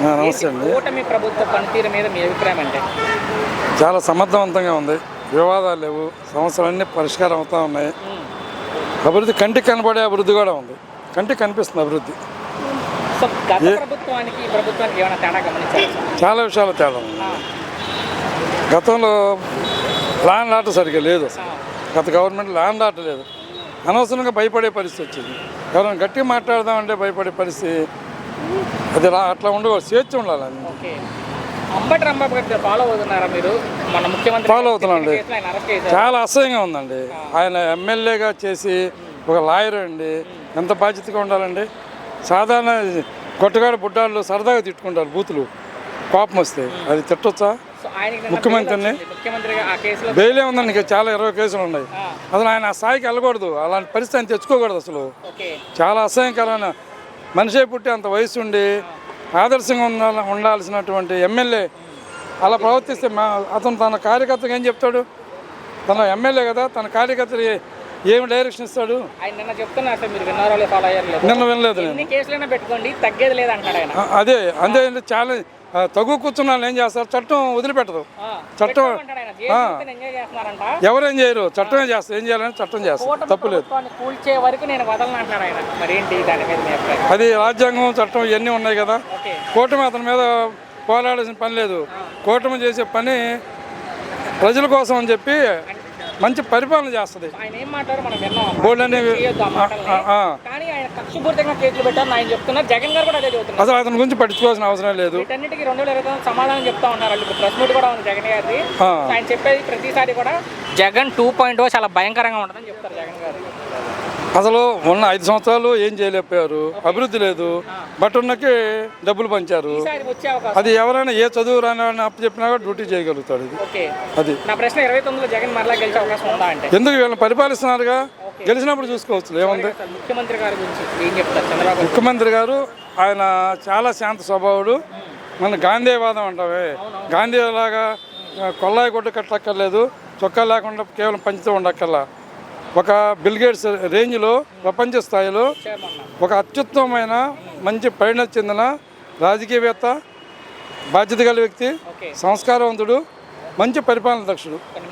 నమస్తే అండి. కూటమి ప్రభుత్వ పనితీరు మీద మీ అభిప్రాయం అంటే? చాలా సమర్థవంతంగా ఉంది, వివాదాలు లేవు, సమస్యలన్నీ పరిష్కారం అవుతూ ఉన్నాయి. అభివృద్ధి కంటికి కనబడే అభివృద్ధి కూడా ఉంది, కంటికి కనిపిస్తుంది అభివృద్ధి. సో గత ప్రభుత్వానికి ఈ ప్రభుత్వానికి ఏమైనా తేడా గమనించారు? చాలా విషయాలు తేడా ఉంది. గతంలో ల్యాండ్ ఆర్డర్ సరిగ్గా లేదు, గత గవర్నమెంట్ ల్యాండ్ ఆర్డర్ లేదు, అనవసరంగా భయపడే పరిస్థితి వచ్చింది. ఎవరైనా గట్టిగా మాట్లాడదామంటే భయపడే పరిస్థితి, అది అట్లా ఉండకూడదు, స్వేచ్ఛ ఉండాలి. ఓకే, అంబటి రాంబాబు గారు ఫాలో అవుతున్నారా మీరు? మన ముఖ్యమంత్రి ఫాలో అవుతున్నాండి. చాలా అసహ్యంగా ఉందండి. ఆయన ఎమ్మెల్యేగా చేసి ఒక లాయర్ అండి, ఎంత బాధ్యతగా ఉండాలండి. సాధారణ కొట్టగాడు బుడ్డాళ్ళు సరదాగా తిట్టుకుంటారు బూతులు, కోపం వస్తే అది తిట్టొచ్చా ముఖ్యమంత్రిని? బెయిలే ఉందండి, ఇంకా చాలా 20 కేసులు ఉన్నాయి. అసలు ఆయన ఆ స్థాయికి వెళ్ళకూడదు, అలాంటి పరిస్థితి ఆయన తెచ్చుకోకూడదు. అసలు చాలా అసహ్యకరమైన మనిషే పుట్టి అంత వయసు ఉండి ఆదర్శంగా ఉండాల్సినటువంటి ఎమ్మెల్యే అలా ప్రవర్తిస్తే అతను తన కార్యకర్తగా ఏం చెప్తాడు? తన ఎమ్మెల్యే కదా, తన కార్యకర్తలు ఏమి డైరెక్షన్ ఇస్తాడు? నిన్న వినలేదు అదే అంతే. చాలా తగు కూర్చున్న వాళ్ళు ఏం చేస్తారు, చట్టం వదిలిపెట్టదు. చట్టం ఎవరేం చేయరు, చట్టమే చేస్తారు. ఏం చేయాలని చట్టం చేస్తారు, తప్పులేదు. అది రాజ్యాంగం చట్టం ఇవన్నీ ఉన్నాయి కదా. కూటమి అతని మీద పోరాడాల్సిన పని లేదు. కూటమి చేసే పని ప్రజల కోసం అని చెప్పి మంచి పరిపాలన చేస్తుంది. అసలు అతని గురించి పట్టించుకోవాల్సిన అవసరం లేదు. సమాధానం చెప్తా ఉన్నారు. ప్రెస్ మీట్ కూడా ఉంది జగన్ గారిది. ఆయన చెప్పేది ప్రతిసారి కూడా జగన్ 2.0 చాలా భయంకరంగా ఉంటుందని చెప్తారు జగన్ గారు. అసలు ఉన్న 5 సంవత్సరాలు ఏం చేయలేకపోయారు, అభివృద్ధి లేదు. బట్టున్నకి డబ్బులు పంచారు. అది ఎవరైనా ఏ చదువు రాని అప్పు చెప్పినా కూడా డ్యూటీ చేయగలుగుతాడు. అది నా ప్రశ్న. 29లో జగన్ మరలా గెలిచే అవకాశం ఉందా అంటే? ఎందుకు వీళ్ళని పరిపాలిస్తున్నారుగా, గెలిచినప్పుడు చూసుకోవచ్చు. ఏముంది? ముఖ్యమంత్రి గారి గురించి ఏం చెప్తారు చంద్రబాబు? ముఖ్యమంత్రి గారు ఆయన చాలా శాంత స్వభావుడు. మన గాంధీవాదం అంటావే, గాంధీలాగా కొల్లాయి కొట్టు కట్టక్కర్లేదు, చొక్కా లేకుండా కేవలం పంచుతూ ఉండక్కర్లా. ఒక బిల్ గేట్స్ రేంజ్లో ప్రపంచ స్థాయిలో ఒక అత్యుత్తమమైన మంచి పరిణతి చెందిన రాజకీయవేత్త, బాధ్యత గల వ్యక్తి, సంస్కారవంతుడు, మంచి పరిపాలన దక్షుడు.